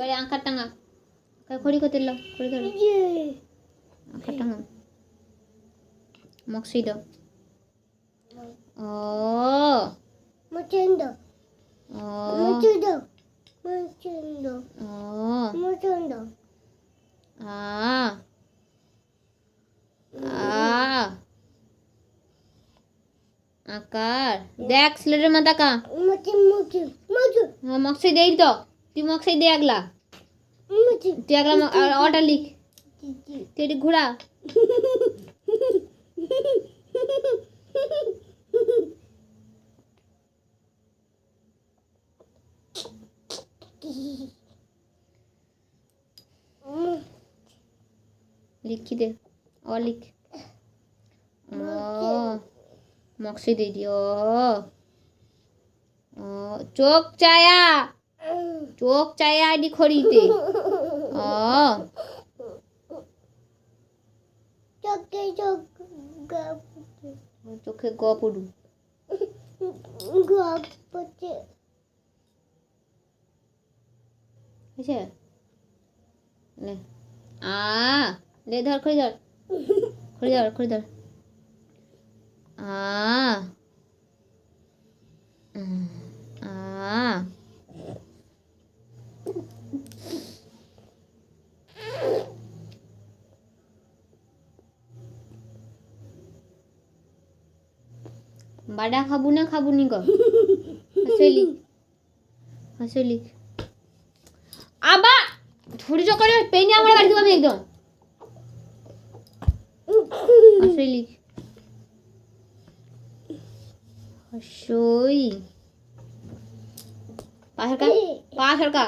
এবারে আঁকার টাঙা খড়ি করতে লো খড়ি ধরো আঁকার টাঙা মক্সি দাও ও মুচুন্দ ও মুচুন্দ মুচুন্দ ও মুচুন্দ আ আকার দেখ স্লেটের মাথা কা মুচু মুচু মুচু হ্যাঁ মক্সি দেই তো তুই মক্সি দে আগলা মুচু তুই আগলা অটা লিখ তুই এটি ঘোরা লিখি দে ও লিখ ও মক্সি দে দিও ও চোখ চায়া আইডি খড়িতে ও চোখে চোখ চোখে গ পড়ু গপতে হয়েছে নে লে ধর খড়ি ধর খড়ি ধর আ বাডা খাবো নি গো হাসলি আবার ধৈর্য করে পেনি আমার কাটি দিবো আমি একদম হাসলি হাসই পা সরকা